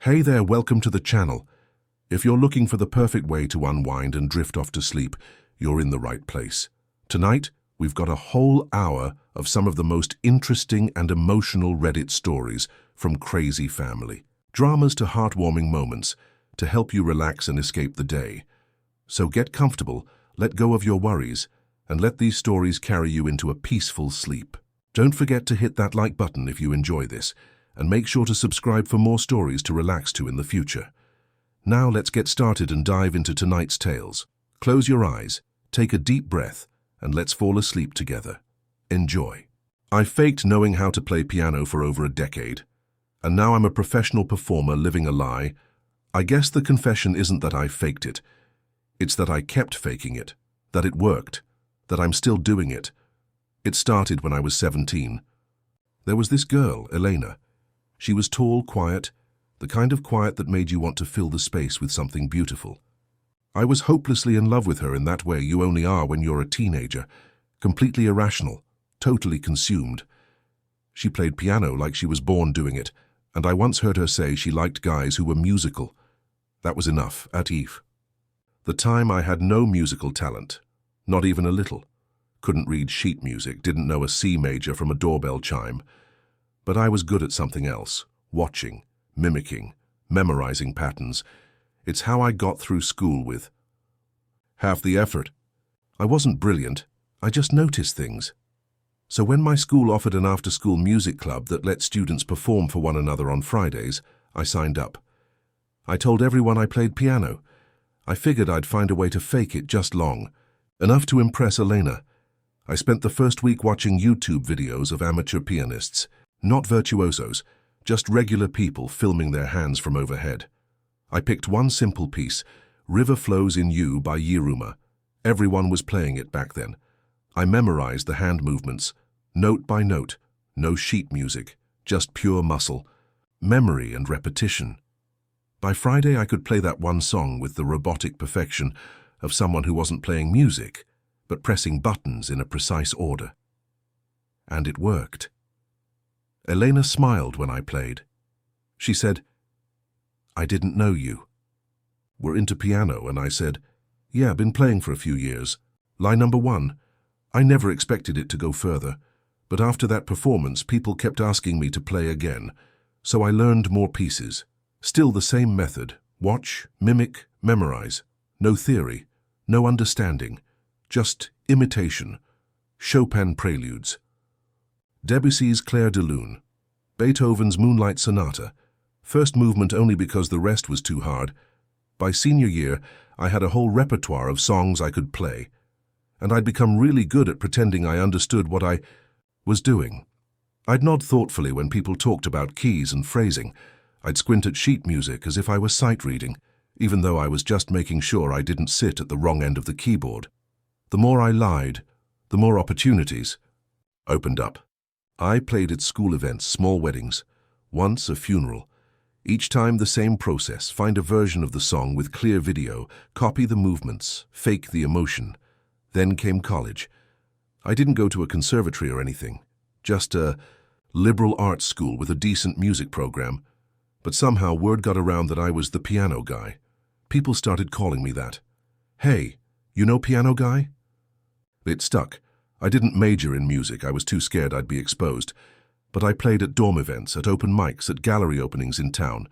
Hey there, welcome to the channel. If you're looking for the perfect way to unwind and drift off to sleep, you're in the right place. Tonight, we've got a whole hour of some of the most interesting and emotional Reddit stories from crazy family. Dramas to heartwarming moments to help you relax and escape the day. So get comfortable, let go of your worries, and let these stories carry you into a peaceful sleep. Don't forget to hit that like button if you enjoy this, and make sure to subscribe for more stories to relax to in the future. Now let's get started and dive into tonight's tales. Close your eyes, take a deep breath, and let's fall asleep together. Enjoy. I faked knowing how to play piano for over a decade, and now I'm a professional performer living a lie. I guess the confession isn't that I faked it. It's that I kept faking it, that it worked, that I'm still doing it. It started when I was 17. There was this girl, Elena. She was tall, quiet, the kind of quiet that made you want to fill the space with something beautiful. I was hopelessly in love with her in that way you only are when you're a teenager, completely irrational, totally consumed. She played piano like she was born doing it, and I once heard her say she liked guys who were musical. That was enough, at Eve. The time I had no musical talent, not even a little. Couldn't read sheet music, didn't know a C major from a doorbell chime. But I was good at something else, watching, mimicking, memorizing patterns. It's how I got through school with half the effort. I wasn't brilliant, I just noticed things. So when my school offered an after-school music club that let students perform for one another on Fridays, I signed up. I told everyone I played piano. I figured I'd find a way to fake it just long, enough to impress Elena. I spent the first week watching YouTube videos of amateur pianists. Not virtuosos, just regular people filming their hands from overhead. I picked one simple piece, River Flows in You by Yiruma. Everyone was playing it back then. I memorized the hand movements, note by note, no sheet music, just pure muscle, memory and repetition. By Friday I could play that one song with the robotic perfection of someone who wasn't playing music, but pressing buttons in a precise order. And it worked. Elena smiled when I played. She said, "I didn't know you. We're into piano," and I said, "Yeah, been playing for a few years. Line number 1. I never expected it to go further, but after that performance, people kept asking me to play again, so I learned more pieces. Still the same method, watch, mimic, memorize. No theory, no understanding, just imitation. Chopin preludes. Debussy's Clair de Lune, Beethoven's Moonlight Sonata, first movement only because the rest was too hard. By senior year, I had a whole repertoire of songs I could play, and I'd become really good at pretending I understood what I was doing. I'd nod thoughtfully when people talked about keys and phrasing. I'd squint at sheet music as if I was sight reading, even though I was just making sure I didn't sit at the wrong end of the keyboard. The more I lied, the more opportunities opened up. I played at school events, small weddings, once a funeral. Each time the same process, find a version of the song with clear video, copy the movements, fake the emotion. Then came college. I didn't go to a conservatory or anything, just a liberal arts school with a decent music program. But somehow word got around that I was the piano guy. People started calling me that. "Hey, you know piano guy?" It stuck. I didn't major in music, I was too scared I'd be exposed. But I played at dorm events, at open mics, at gallery openings in town.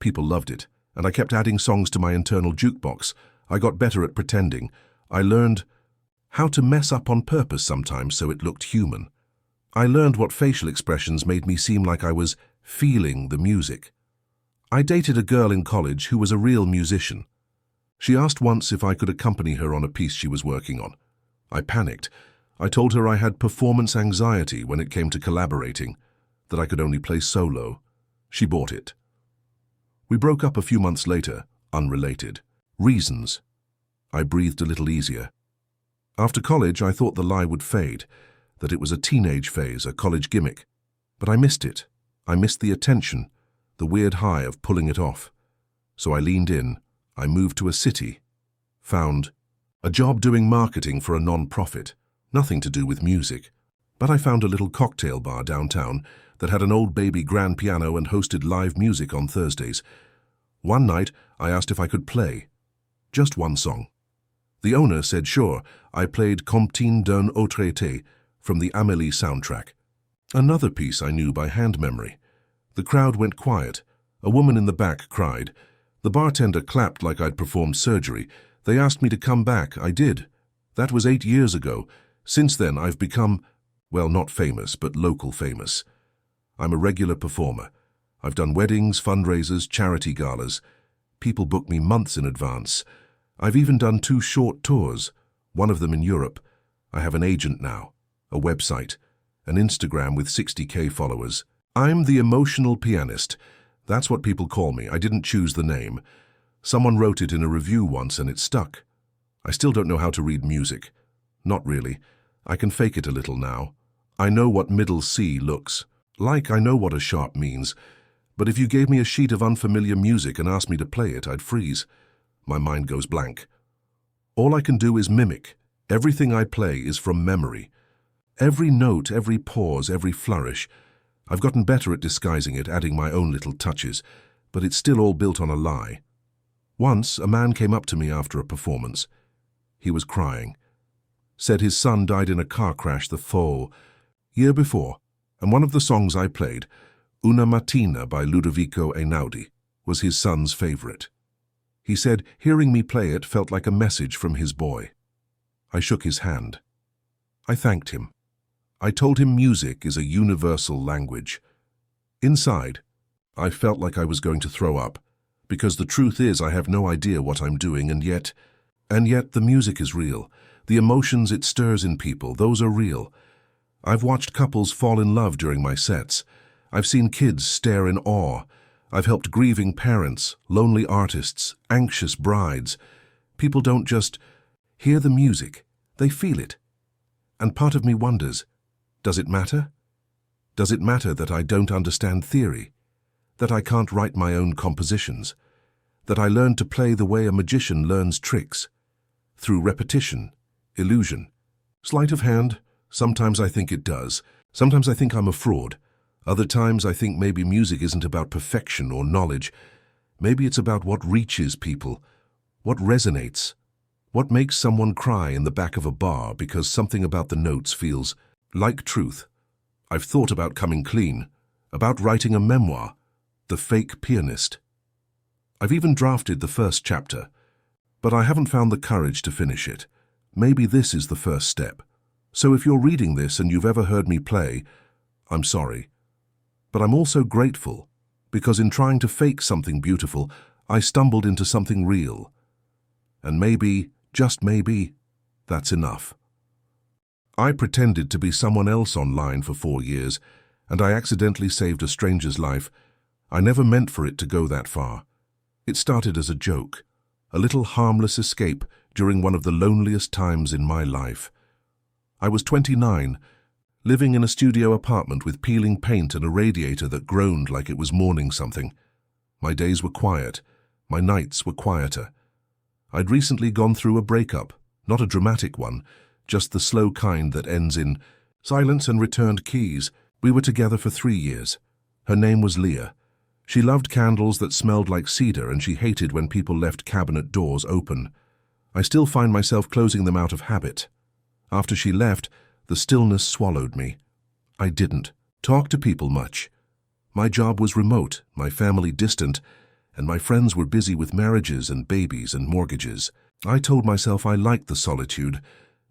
People loved it, and I kept adding songs to my internal jukebox. I got better at pretending. I learned how to mess up on purpose sometimes so it looked human. I learned what facial expressions made me seem like I was feeling the music. I dated a girl in college who was a real musician. She asked once if I could accompany her on a piece she was working on. I panicked. I told her I had performance anxiety when it came to collaborating, that I could only play solo. She bought it. We broke up a few months later, unrelated. Reasons. I breathed a little easier. After college, I thought the lie would fade, that it was a teenage phase, a college gimmick. But I missed it. I missed the attention, the weird high of pulling it off. So I leaned in. I moved to a city. Found a job doing marketing for a non-profit. Nothing to do with music. But I found a little cocktail bar downtown that had an old baby grand piano and hosted live music on Thursdays. One night, I asked if I could play. Just one song. The owner said sure. I played Comptine d'un autre été from the Amélie soundtrack. Another piece I knew by hand memory. The crowd went quiet. A woman in the back cried. The bartender clapped like I'd performed surgery. They asked me to come back. I did. That was 8 years ago. Since then, I've become, well, not famous, but local famous. I'm a regular performer. I've done weddings, fundraisers, charity galas. People book me months in advance. I've even done 2 short tours, one of them in Europe. I have an agent now, a website, an Instagram with 60K followers. I'm the emotional pianist. That's what people call me. I didn't choose the name. Someone wrote it in a review once and it stuck. I still don't know how to read music. Not really. I can fake it a little now. I know what middle C looks like. I know what a sharp means. But if you gave me a sheet of unfamiliar music and asked me to play it, I'd freeze. My mind goes blank. All I can do is mimic. Everything I play is from memory. Every note, every pause, every flourish. I've gotten better at disguising it, adding my own little touches, but it's still all built on a lie. Once, a man came up to me after a performance. He was crying. Said his son died in a car crash the year before, and one of the songs I played, Una Mattina by Ludovico Einaudi, was his son's favorite. He said hearing me play it felt like a message from his boy. I shook his hand. I thanked him. I told him music is a universal language. Inside, I felt like I was going to throw up, because the truth is I have no idea what I'm doing, and yet the music is real. The emotions it stirs in people, those are real. I've watched couples fall in love during my sets. I've seen kids stare in awe. I've helped grieving parents, lonely artists, anxious brides. People don't just hear the music, they feel it. And part of me wonders, does it matter? Does it matter that I don't understand theory? That I can't write my own compositions? That I learned to play the way a magician learns tricks? Through repetition, illusion. Sleight of hand, sometimes I think it does. Sometimes I think I'm a fraud. Other times I think maybe music isn't about perfection or knowledge. Maybe it's about what reaches people, what resonates, what makes someone cry in the back of a bar because something about the notes feels like truth. I've thought about coming clean, about writing a memoir, The Fake Pianist. I've even drafted the first chapter, but I haven't found the courage to finish it. Maybe this is the first step. So if you're reading this and you've ever heard me play, I'm sorry. But I'm also grateful, because in trying to fake something beautiful, I stumbled into something real. And maybe, just maybe, that's enough. I pretended to be someone else online for 4 years, and I accidentally saved a stranger's life. I never meant for it to go that far. It started as a joke, a little harmless escape during one of the loneliest times in my life. I was 29, living in a studio apartment with peeling paint and a radiator that groaned like it was mourning something. My days were quiet. My nights were quieter. I'd recently gone through a breakup, not a dramatic one, just the slow kind that ends in silence and returned keys. We were together for 3 years. Her name was Leah. She loved candles that smelled like cedar, and she hated when people left cabinet doors open. I still find myself closing them out of habit. After she left, the stillness swallowed me. I didn't talk to people much. My job was remote, my family distant, and my friends were busy with marriages and babies and mortgages. I told myself I liked the solitude,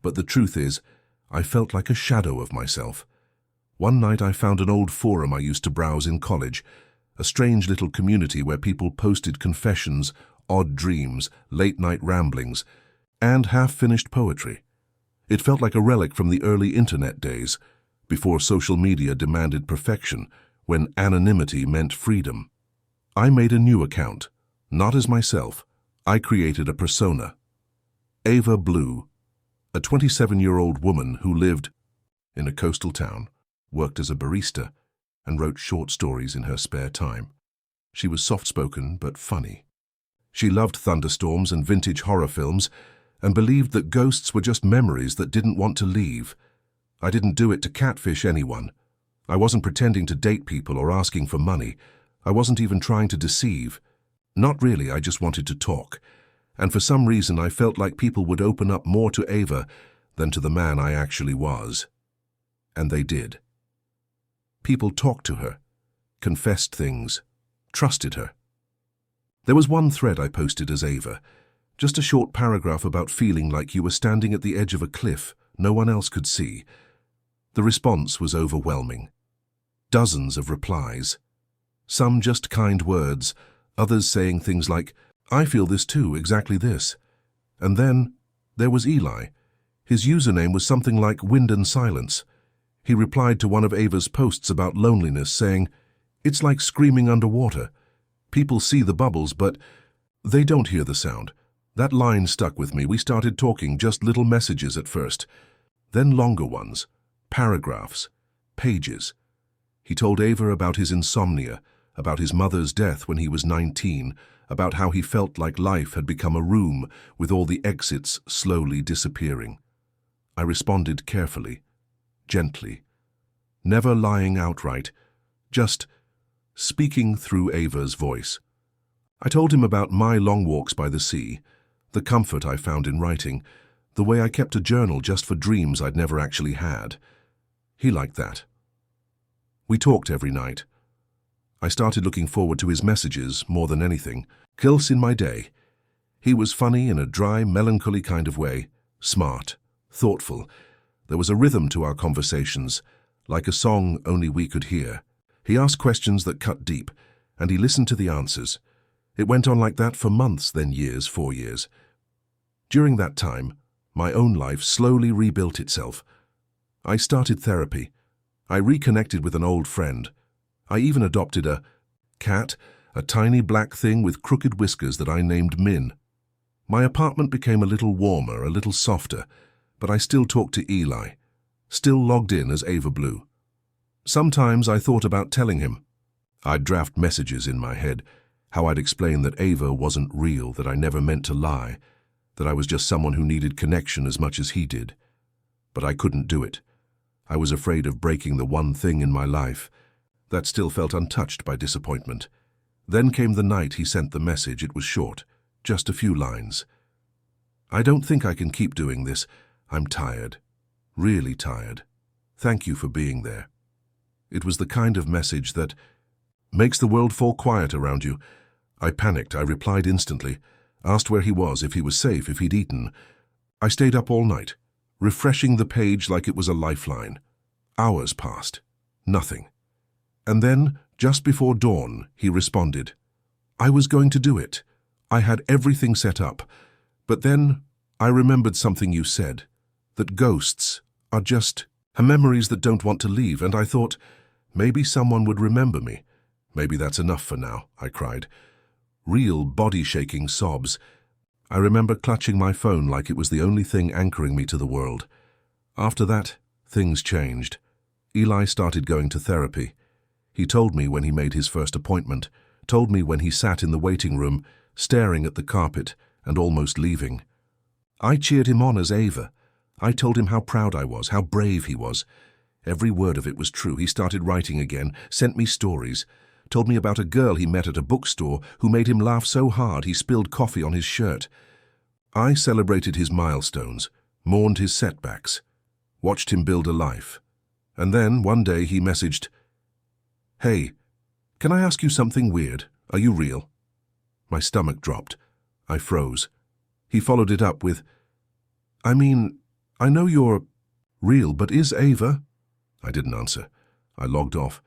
but the truth is, I felt like a shadow of myself. One night I found an old forum I used to browse in college, a strange little community where people posted confessions, odd dreams, late-night ramblings, and half-finished poetry. It felt like a relic from the early internet days, before social media demanded perfection, when anonymity meant freedom. I made a new account, not as myself. I created a persona. Ava Blue, a 27-year-old woman who lived in a coastal town, worked as a barista, and wrote short stories in her spare time. She was soft-spoken but funny. She loved thunderstorms and vintage horror films, and believed that ghosts were just memories that didn't want to leave. I didn't do it to catfish anyone. I wasn't pretending to date people or asking for money. I wasn't even trying to deceive. Not really, I just wanted to talk. And for some reason I felt like people would open up more to Ava than to the man I actually was. And they did. People talked to her, confessed things, trusted her. There was one thread I posted as Ava, just a short paragraph about feeling like you were standing at the edge of a cliff no one else could see. The response was overwhelming. Dozens of replies. Some just kind words, others saying things like, "I feel this too, exactly this." And then there was Eli. His username was something like Wind and Silence. He replied to one of Ava's posts about loneliness, saying, "It's like screaming underwater. People see the bubbles, but they don't hear the sound." That line stuck with me. We started talking, just little messages at first, then longer ones, paragraphs, pages. He told Ava about his insomnia, about his mother's death when he was 19, about how he felt like life had become a room with all the exits slowly disappearing. I responded carefully, gently, never lying outright, just speaking through Ava's voice. I told him about my long walks by the sea, the comfort I found in writing, the way I kept a journal just for dreams I'd never actually had. He liked that. We talked every night. I started looking forward to his messages more than anything. Kills in my day. He was funny in a dry, melancholy kind of way, smart, thoughtful. There was a rhythm to our conversations, like a song only we could hear. He asked questions that cut deep, and he listened to the answers. It went on like that for months, then years, 4 years. During that time, my own life slowly rebuilt itself. I started therapy. I reconnected with an old friend. I even adopted a cat, a tiny black thing with crooked whiskers that I named Min. My apartment became a little warmer, a little softer, but I still talked to Eli, still logged in as Ava Blue. Sometimes I thought about telling him. I'd draft messages in my head, how I'd explain that Ava wasn't real, that I never meant to lie, that I was just someone who needed connection as much as he did. But I couldn't do it. I was afraid of breaking the one thing in my life that still felt untouched by disappointment. Then came the night he sent the message. It was short, just a few lines. "I don't think I can keep doing this. I'm tired, really tired. Thank you for being there." It was the kind of message that makes the world fall quiet around you. I panicked. I replied instantly, asked where he was, if he was safe, if he'd eaten. I stayed up all night, refreshing the page like it was a lifeline. Hours passed. Nothing. And then, just before dawn, he responded. "I was going to do it. I had everything set up. But then I remembered something you said, that ghosts are just memories that don't want to leave, and I thought, maybe someone would remember me. Maybe that's enough for now," I cried. Real body-shaking sobs. I remember clutching my phone like it was the only thing anchoring me to the world. After that, things changed. Eli started going to therapy. He told me when he made his first appointment, told me when he sat in the waiting room, staring at the carpet and almost leaving. I cheered him on as Ava. I told him how proud I was, how brave he was. Every word of it was true. He started writing again, sent me stories, told me about a girl he met at a bookstore who made him laugh so hard he spilled coffee on his shirt. I celebrated his milestones, mourned his setbacks, watched him build a life. And then, one day, he messaged, "Hey, can I ask you something weird? Are you real?" My stomach dropped. I froze. He followed it up with, "I mean, I know you're real, but is Ava?" I didn't answer. I logged off.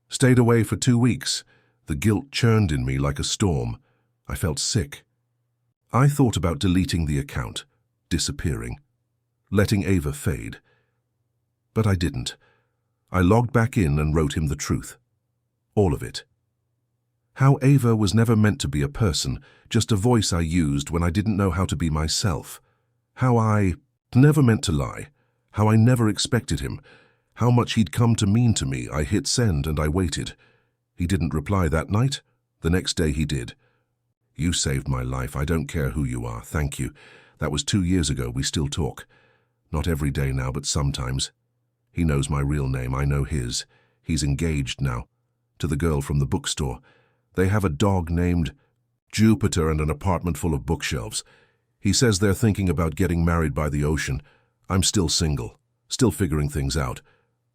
Stayed away for 2 weeks. The guilt churned in me like a storm. I felt sick. I thought about deleting the account, disappearing, letting Ava fade. But I didn't. I logged back in and wrote him the truth. All of it. How Ava was never meant to be a person, just a voice I used when I didn't know how to be myself. How I never meant to lie. How I never expected him. How much he'd come to mean to me. I hit send and I waited. He didn't reply that night. The next day he did. "You saved my life. I don't care who you are. Thank you. That was 2 years ago. We still talk. Not every day now, but sometimes. He knows my real name. I know his. He's engaged now. To the girl from the bookstore. They have a dog named Jupiter and an apartment full of bookshelves. He says they're thinking about getting married by the ocean. I'm still single, still figuring things out,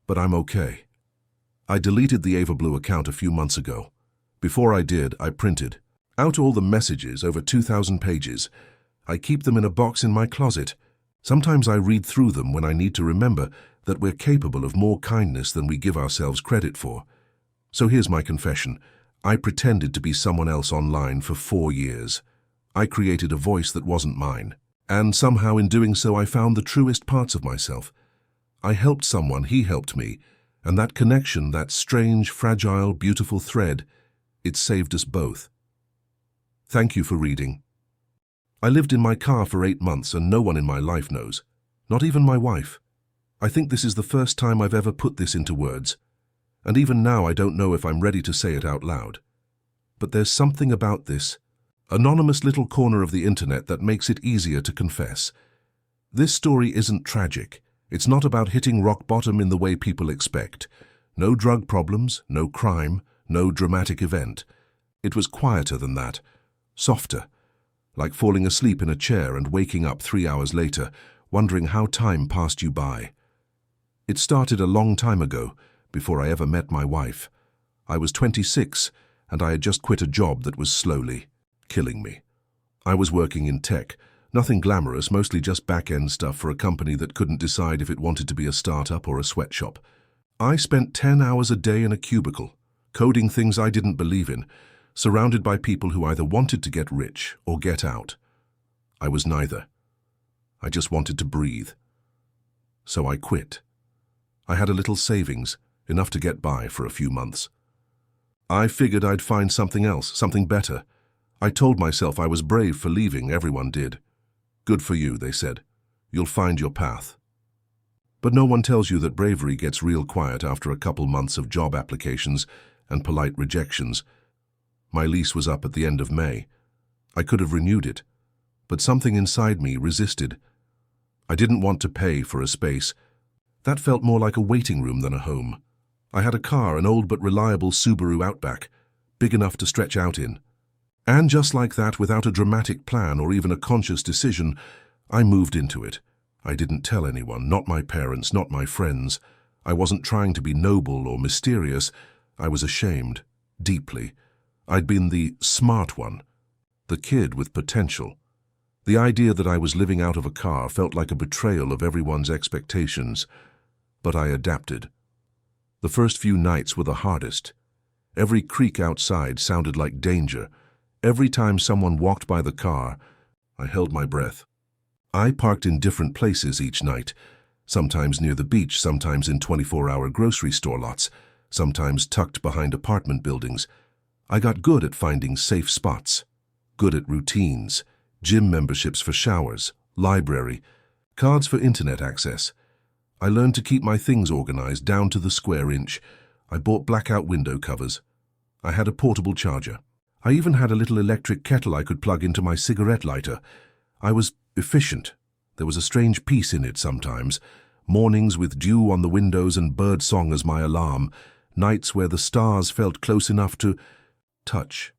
but I'm okay. I deleted the Ava Blue account a few months ago. Before I did, I printed out all the messages, over 2,000 pages. I keep them in a box in my closet. Sometimes I read through them when I need to remember that we're capable of more kindness than we give ourselves credit for. So here's my confession. I pretended to be someone else online for 4 years. I created a voice that wasn't mine. And somehow in doing so I found the truest parts of myself. I helped someone, he helped me. And that connection, that strange, fragile, beautiful thread, it saved us both. Thank you for reading. I lived in my car for 8 months and no one in my life knows. Not even my wife. I think this is the first time I've ever put this into words. And even now I don't know if I'm ready to say it out loud. But there's something about this anonymous little corner of the internet that makes it easier to confess. This story isn't tragic. It's not about hitting rock bottom in the way people expect. No drug problems, no crime, no dramatic event. It was quieter than that, softer, like falling asleep in a chair and waking up 3 hours later, wondering how time passed you by. It started a long time ago, before I ever met my wife. I was 26, and I had just quit a job that was slowly killing me. I was working in tech, nothing glamorous, mostly just back-end stuff for a company that couldn't decide if it wanted to be a startup or a sweatshop. I spent 10 hours a day in a cubicle, coding things I didn't believe in, surrounded by people who either wanted to get rich or get out. I was neither. I just wanted to breathe. So I quit. I had a little savings, enough to get by for a few months. I figured I'd find something else, something better. I told myself I was brave for leaving, everyone did. Good for you, they said. You'll find your path. But no one tells you that bravery gets real quiet after a couple months of job applications and polite rejections. My lease was up at the end of May. I could have renewed it, but something inside me resisted. I didn't want to pay for a space. That felt more like a waiting room than a home. I had a car, an old but reliable Subaru Outback, big enough to stretch out in. And just like that, without a dramatic plan or even a conscious decision, I moved into it. I didn't tell anyone, not my parents, not my friends. I wasn't trying to be noble or mysterious. I was ashamed, deeply. I'd been the smart one, the kid with potential. The idea that I was living out of a car felt like a betrayal of everyone's expectations. But I adapted. The first few nights were the hardest. Every creak outside sounded like danger. Every time someone walked by the car, I held my breath. I parked in different places each night, sometimes near the beach, sometimes in 24-hour grocery store lots, sometimes tucked behind apartment buildings. I got good at finding safe spots, good at routines, gym memberships for showers, library, cards for internet access. I learned to keep my things organized down to the square inch. I bought blackout window covers. I had a portable charger. I even had a little electric kettle I could plug into my cigarette lighter. I was efficient. There was a strange peace in it sometimes. Mornings with dew on the windows and bird song as my alarm. Nights where the stars felt close enough to touch.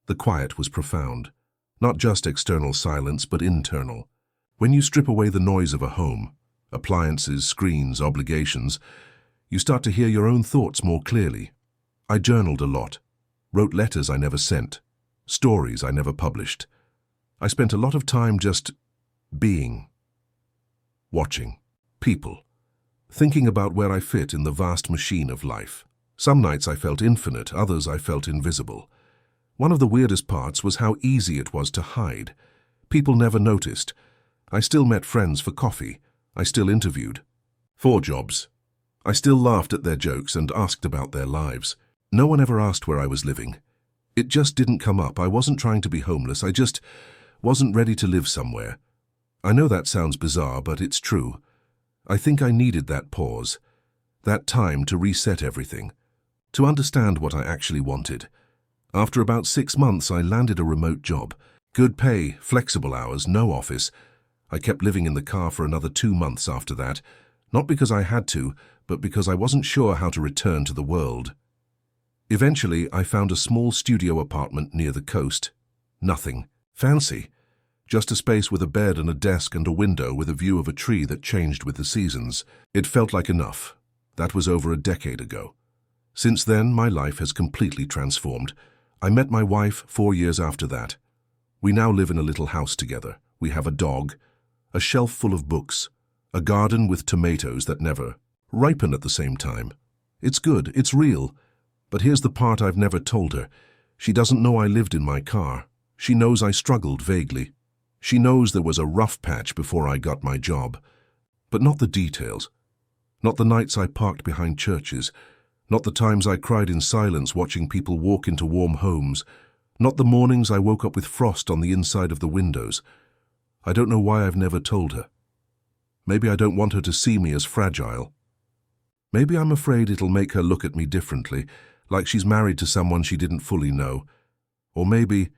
The quiet was profound. Not just external silence, but internal. When you strip away the noise of a home, appliances, screens, obligations, you start to hear your own thoughts more clearly. I journaled a lot, wrote letters I never sent, stories I never published. I spent a lot of time just being, watching, people, thinking about where I fit in the vast machine of life. Some nights I felt infinite, others I felt invisible. One of the weirdest parts was how easy it was to hide. People never noticed. I still met friends for coffee. I still interviewed. 4 jobs. I still laughed at their jokes and asked about their lives. No one ever asked where I was living. It just didn't come up. I wasn't trying to be homeless. I just wasn't ready to live somewhere. I know that sounds bizarre, but it's true. I think I needed that pause, that time to reset everything, to understand what I actually wanted. After about 6 months, I landed a remote job. Good pay, flexible hours, no office. I kept living in the car for another 2 months after that, not because I had to, but because I wasn't sure how to return to the world. Eventually, I found a small studio apartment near the coast. Nothing fancy. Just a space with a bed and a desk and a window with a view of a tree that changed with the seasons. It felt like enough. That was over a decade ago. Since then, my life has completely transformed. I met my wife 4 years after that. We now live in a little house together. We have a dog, a shelf full of books, a garden with tomatoes that never ripen at the same time. It's good, it's real. But here's the part I've never told her. She doesn't know I lived in my car. She knows I struggled vaguely. She knows there was a rough patch before I got my job. But not the details. Not the nights I parked behind churches. Not the times I cried in silence watching people walk into warm homes. Not the mornings I woke up with frost on the inside of the windows. I don't know why I've never told her. Maybe I don't want her to see me as fragile. Maybe I'm afraid it'll make her look at me differently, like she's married to someone she didn't fully know. Or maybe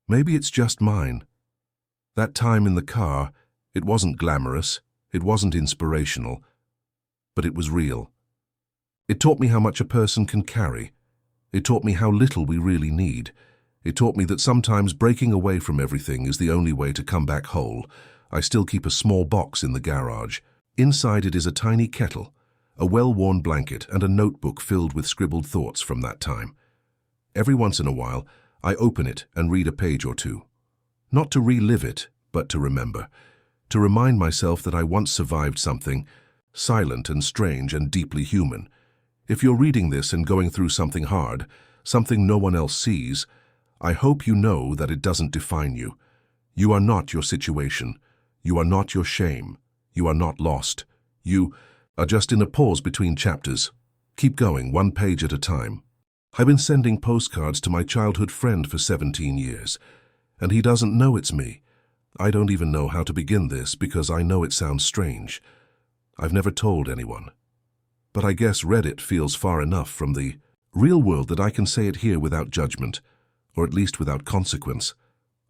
it's just mine. That time in the car, it wasn't glamorous, it wasn't inspirational, but it was real. It taught me how much a person can carry. It taught me how little we really need. It taught me that sometimes breaking away from everything is the only way to come back whole. I still keep a small box in the garage. Inside it is a tiny kettle, a well-worn blanket, and a notebook filled with scribbled thoughts from that time. Every once in a while, I open it and read a page or two. Not to relive it, but to remember. To remind myself that I once survived something silent and strange and deeply human. If you're reading this and going through something hard, something no one else sees, I hope you know that it doesn't define you. You are not your situation. You are not your shame. You are not lost. You are just in a pause between chapters. Keep going, one page at a time. I've been sending postcards to my childhood friend for 17 years, and he doesn't know it's me. I don't even know how to begin this because I know it sounds strange. I've never told anyone. But I guess Reddit feels far enough from the real world that I can say it here without judgment, or at least without consequence.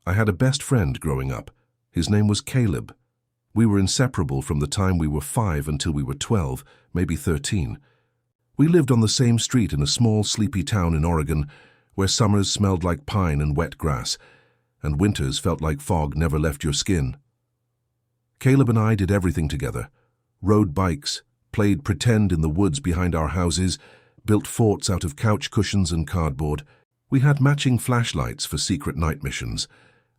I had a best friend growing up. His name was Caleb. We were inseparable from the time we were 5 until we were 12, maybe 13. We lived on the same street in a small, sleepy town in Oregon where summers smelled like pine and wet grass, and winters felt like fog never left your skin. Caleb and I did everything together. Rode bikes, played pretend in the woods behind our houses, built forts out of couch cushions and cardboard. We had matching flashlights for secret night missions,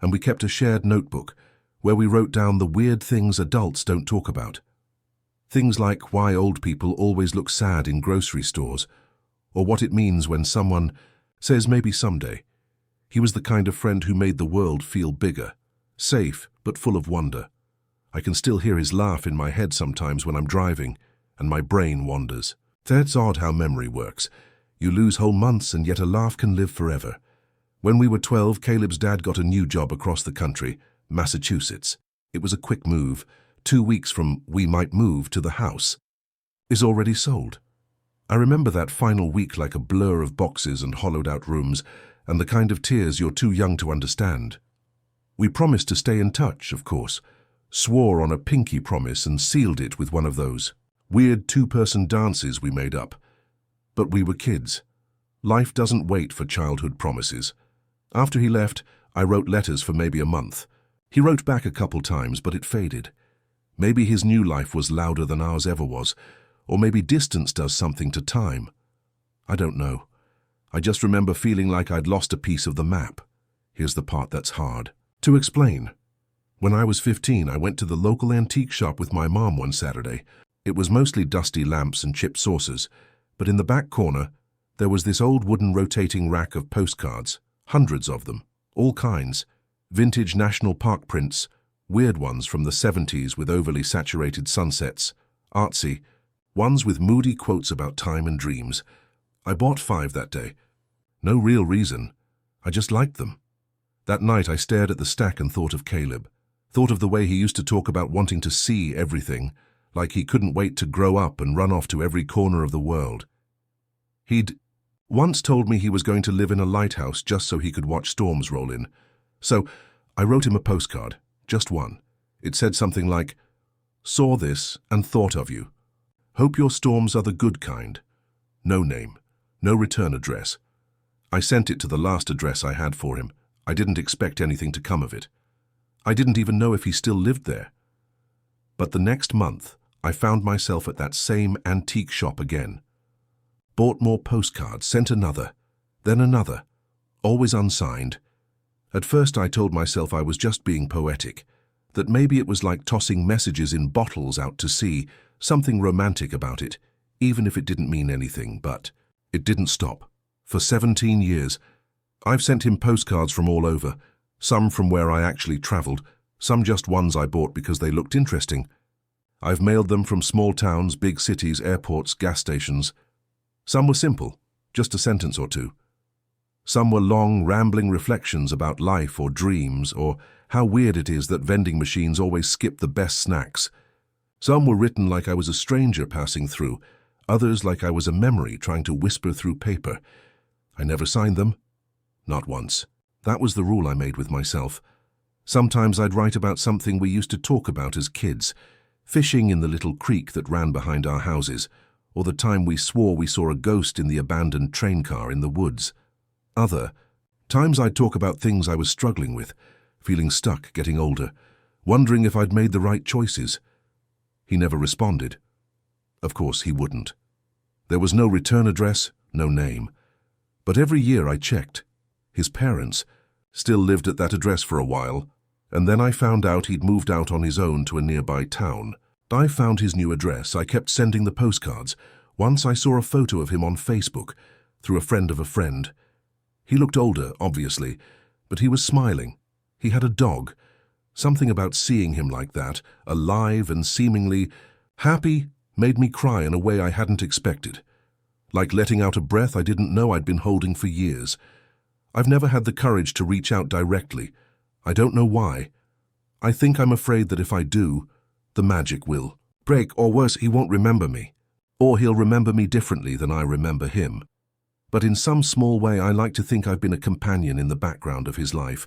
and we kept a shared notebook where we wrote down the weird things adults don't talk about. Things like why old people always look sad in grocery stores, or what it means when someone says maybe someday. He was the kind of friend who made the world feel bigger, safe, but full of wonder. I can still hear his laugh in my head sometimes when I'm driving, and my brain wanders. That's odd how memory works. You lose whole months, and yet a laugh can live forever. When we were 12, Caleb's dad got a new job across the country, Massachusetts. It was a quick move. 2 weeks from we might move to the house is already sold. I remember that final week like a blur of boxes and hollowed-out rooms, and the kind of tears you're too young to understand. We promised to stay in touch, of course, swore on a pinky promise and sealed it with one of those weird two-person dances we made up. But we were kids. Life doesn't wait for childhood promises. After he left, I wrote letters for maybe a month. He wrote back a couple times, but it faded. Maybe his new life was louder than ours ever was, or maybe distance does something to time. I don't know. I just remember feeling like I'd lost a piece of the map. Here's the part that's hard to explain. When I was 15, I went to the local antique shop with my mom one Saturday. It was mostly dusty lamps and chipped saucers, but in the back corner, there was this old wooden rotating rack of postcards, hundreds of them, all kinds, vintage national park prints, weird ones from the 70s with overly saturated sunsets, artsy, ones with moody quotes about time and dreams. I bought 5 that day. No real reason. I just liked them. That night I stared at the stack and thought of Caleb. Thought of the way he used to talk about wanting to see everything, like he couldn't wait to grow up and run off to every corner of the world. He'd once told me he was going to live in a lighthouse just so he could watch storms roll in. So I wrote him a postcard, just one. It said something like, "Saw this and thought of you. Hope your storms are the good kind." No name, no return address. I sent it to the last address I had for him, I didn't expect anything to come of it. I didn't even know if he still lived there. But the next month, I found myself at that same antique shop again. Bought more postcards, sent another, then another, always unsigned. At first I told myself I was just being poetic, that maybe it was like tossing messages in bottles out to sea, something romantic about it, even if it didn't mean anything, but it didn't stop. For 17 years, I've sent him postcards from all over, some from where I actually traveled, some just ones I bought because they looked interesting. I've mailed them from small towns, big cities, airports, gas stations. Some were simple, just a sentence or two. Some were long, rambling reflections about life or dreams, or how weird it is that vending machines always skip the best snacks. Some were written like I was a stranger passing through, others like I was a memory trying to whisper through paper. I never signed them. Not once. That was the rule I made with myself. Sometimes I'd write about something we used to talk about as kids, fishing in the little creek that ran behind our houses, or the time we swore we saw a ghost in the abandoned train car in the woods. Other times I'd talk about things I was struggling with, feeling stuck, getting older, wondering if I'd made the right choices. He never responded. Of course, he wouldn't. There was no return address, no name. But every year I checked. His parents still lived at that address for a while, and then I found out he'd moved out on his own to a nearby town. I found his new address. I kept sending the postcards. Once I saw a photo of him on Facebook, through a friend of a friend. He looked older, obviously, but he was smiling. He had a dog. Something about seeing him like that, alive and seemingly happy, made me cry in a way I hadn't expected. Like letting out a breath I didn't know I'd been holding for years. I've never had the courage to reach out directly. I don't know why. I think I'm afraid that if I do, the magic will break, or worse, he won't remember me. Or he'll remember me differently than I remember him. But in some small way I like to think I've been a companion in the background of his life,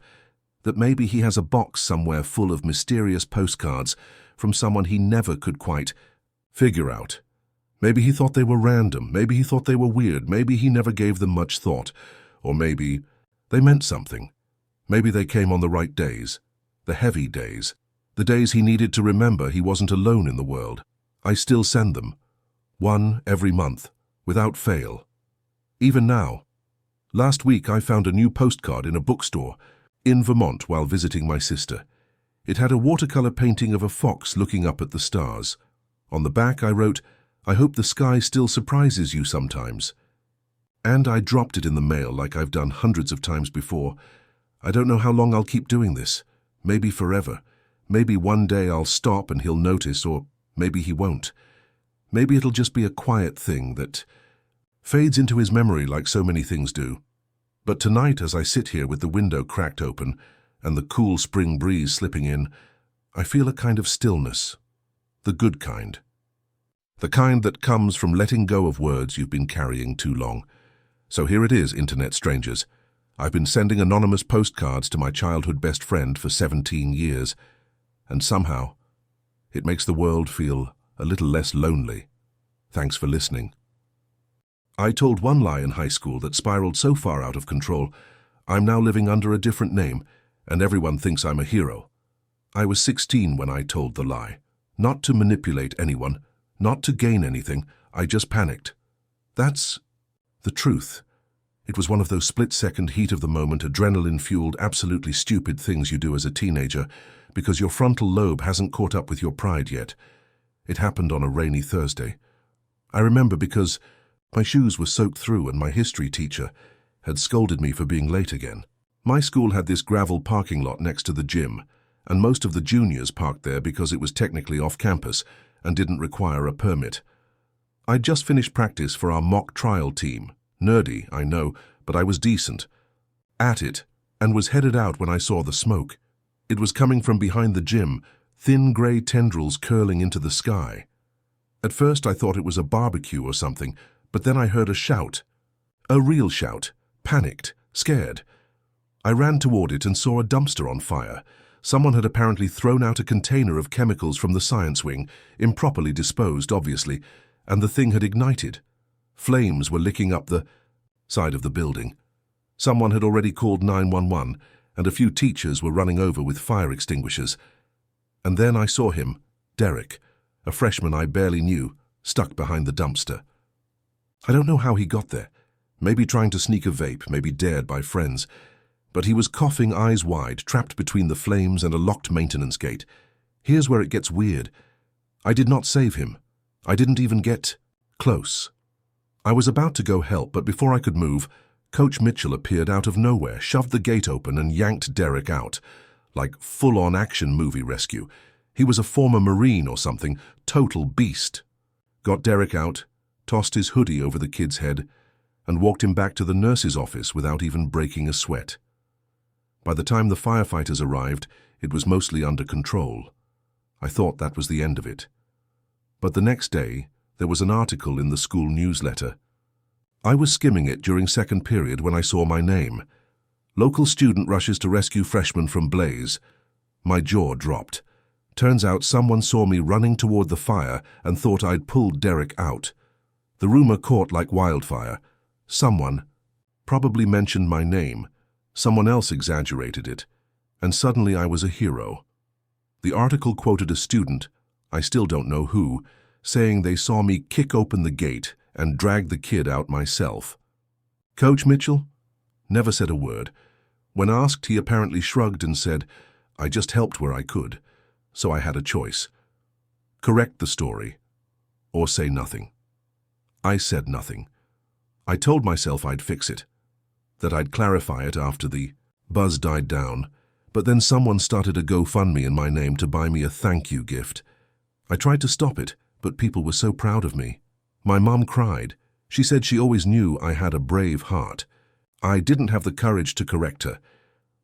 that maybe he has a box somewhere full of mysterious postcards from someone he never could quite figure out. Maybe he thought they were random, maybe he thought they were weird, maybe he never gave them much thought, or maybe they meant something. Maybe they came on the right days, the heavy days, the days he needed to remember he wasn't alone in the world. I still send them, one every month, without fail. Even now. Last week I found a new postcard in a bookstore in Vermont while visiting my sister. It had a watercolor painting of a fox looking up at the stars. On the back I wrote, "I hope the sky still surprises you sometimes." And I dropped it in the mail like I've done hundreds of times before. I don't know how long I'll keep doing this. Maybe forever. Maybe one day I'll stop and he'll notice, or maybe he won't. Maybe it'll just be a quiet thing that fades into his memory like so many things do. But tonight, as I sit here with the window cracked open and the cool spring breeze slipping in, I feel a kind of stillness. The good kind. The kind that comes from letting go of words you've been carrying too long. So here it is, internet strangers. I've been sending anonymous postcards to my childhood best friend for 17 years, and somehow it makes the world feel a little less lonely. Thanks for listening. I told one lie in high school that spiraled so far out of control, I'm now living under a different name, and everyone thinks I'm a hero. I was 16 when I told the lie. Not to manipulate anyone, not to gain anything, I just panicked. That's the truth. It was one of those split-second heat-of-the-moment, adrenaline-fueled, absolutely stupid things you do as a teenager because your frontal lobe hasn't caught up with your pride yet. It happened on a rainy Thursday. I remember because my shoes were soaked through and my history teacher had scolded me for being late again. My school had this gravel parking lot next to the gym, and most of the juniors parked there because it was technically off campus and didn't require a permit. I'd just finished practice for our mock trial team. Nerdy, I know, but I was decent at it and was headed out when I saw the smoke. It was coming from behind the gym, thin grey tendrils curling into the sky. At first I thought it was a barbecue or something, but then I heard a shout. A real shout. Panicked. Scared. I ran toward it and saw a dumpster on fire. Someone had apparently thrown out a container of chemicals from the science wing, improperly disposed, obviously, and the thing had ignited. Flames were licking up the side of the building. Someone had already called 911, and a few teachers were running over with fire extinguishers. And then I saw him, Derek, a freshman I barely knew, stuck behind the dumpster. I don't know how he got there. Maybe trying to sneak a vape, maybe dared by friends. But he was coughing eyes wide, trapped between the flames and a locked maintenance gate. Here's where it gets weird. I did not save him. I didn't even get close. I was about to go help, but before I could move, Coach Mitchell appeared out of nowhere, shoved the gate open and yanked Derek out. Like full-on action movie rescue. He was a former Marine or something, total beast. Got Derek out, tossed his hoodie over the kid's head, and walked him back to the nurse's office without even breaking a sweat. By the time the firefighters arrived, it was mostly under control. I thought that was the end of it. But the next day, there was an article in the school newsletter. I was skimming it during second period when I saw my name. Local student rushes to rescue freshman from blaze. My jaw dropped. Turns out someone saw me running toward the fire and thought I'd pulled Derek out. The rumor caught like wildfire. Someone, probably mentioned my name, someone else exaggerated it, and suddenly I was a hero. The article quoted a student, I still don't know who, saying they saw me kick open the gate and drag the kid out myself. Coach Mitchell? Never said a word. When asked, he apparently shrugged and said, I just helped where I could, so I had a choice. Correct the story, or say nothing. I said nothing. I told myself I'd fix it, that I'd clarify it after the buzz died down, but then someone started a GoFundMe in my name to buy me a thank you gift. I tried to stop it, but people were so proud of me. My mom cried. She said she always knew I had a brave heart. I didn't have the courage to correct her.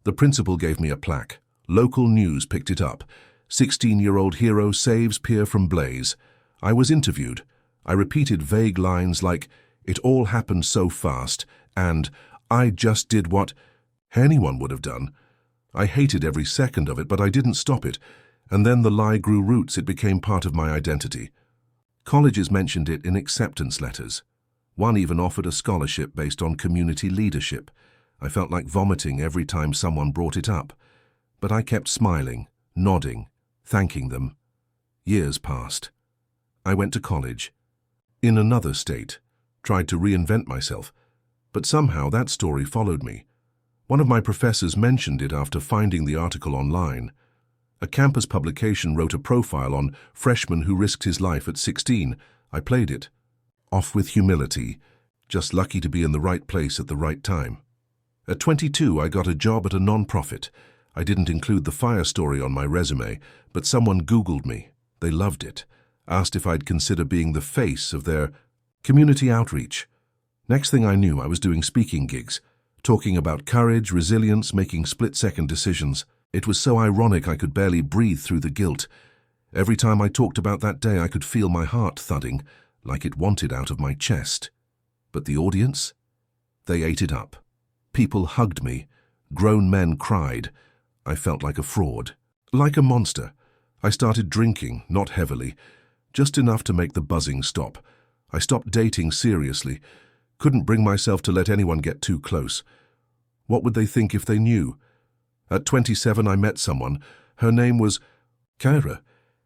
The principal gave me a plaque. Local news picked it up. 16-year-old hero saves peer from blaze. I was interviewed. I repeated vague lines like, it all happened so fast, and I just did what anyone would have done. I hated every second of it, but I didn't stop it. And then the lie grew roots. It became part of my identity. Colleges mentioned it in acceptance letters. One even offered a scholarship based on community leadership. I felt like vomiting every time someone brought it up. But I kept smiling, nodding, thanking them. Years passed. I went to college. In another state. Tried to reinvent myself. But somehow that story followed me. One of my professors mentioned it after finding the article online. A campus publication wrote a profile on freshman who risked his life at 16. I played it. Off with humility. Just lucky to be in the right place at the right time. At 22, I got a job at a non-profit. I didn't include the fire story on my resume, but someone Googled me. They loved it. Asked if I'd consider being the face of their community outreach. Next thing I knew, I was doing speaking gigs, talking about courage, resilience, making split-second decisions. It was so ironic I could barely breathe through the guilt. Every time I talked about that day, I could feel my heart thudding, like it wanted out of my chest. But the audience? They ate it up. People hugged me. Grown men cried. I felt like a fraud. Like a monster. I started drinking, not heavily, just enough to make the buzzing stop. I stopped dating seriously. Couldn't bring myself to let anyone get too close. What would they think if they knew? At 27, I met someone. Her name was Kyra.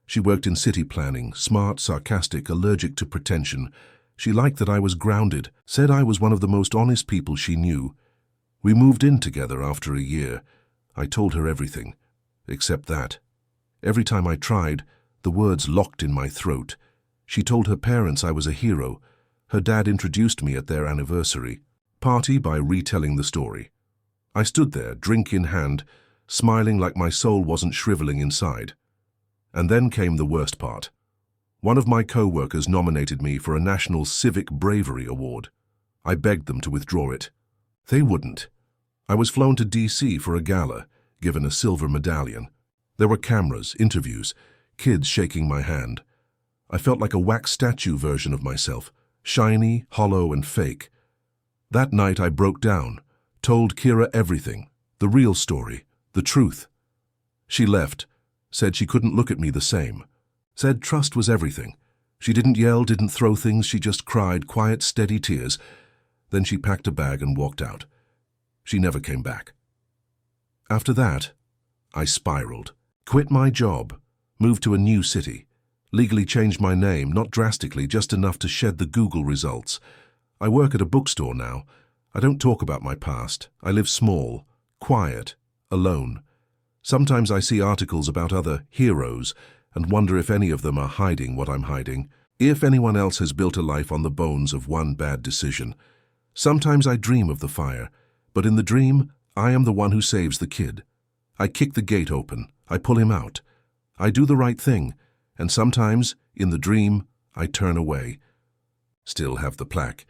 She worked in city planning, smart, sarcastic, allergic to pretension. She liked that I was grounded, said I was one of the most honest people she knew. We moved in together after a year. I told her everything, except that. Every time I tried, the words locked in my throat. She told her parents I was a hero. Her dad introduced me at their anniversary party by retelling the story. I stood there, drink in hand, smiling like my soul wasn't shriveling inside. And then came the worst part. One of my co-workers nominated me for a National Civic Bravery Award. I begged them to withdraw it. They wouldn't. I was flown to DC for a gala, given a silver medallion. There were cameras, interviews, kids shaking my hand. I felt like a wax statue version of myself, shiny, hollow, and fake. That night I broke down, told Kira everything, the real story, the truth. She left, said she couldn't look at me the same, said trust was everything. She didn't yell, didn't throw things, she just cried, quiet, steady tears. Then she packed a bag and walked out. She never came back. After that, I spiraled. Quit my job, moved to a new city, legally changed my name, not drastically, just enough to shed the Google results. I work at a bookstore now. I don't talk about my past. I live small, quiet, alone. Sometimes I see articles about other heroes and wonder if any of them are hiding what I'm hiding, if anyone else has built a life on the bones of one bad decision. Sometimes I dream of the fire, but in the dream, I am the one who saves the kid. I kick the gate open. I pull him out. I do the right thing, and sometimes, in the dream, I turn away. Still have the plaque.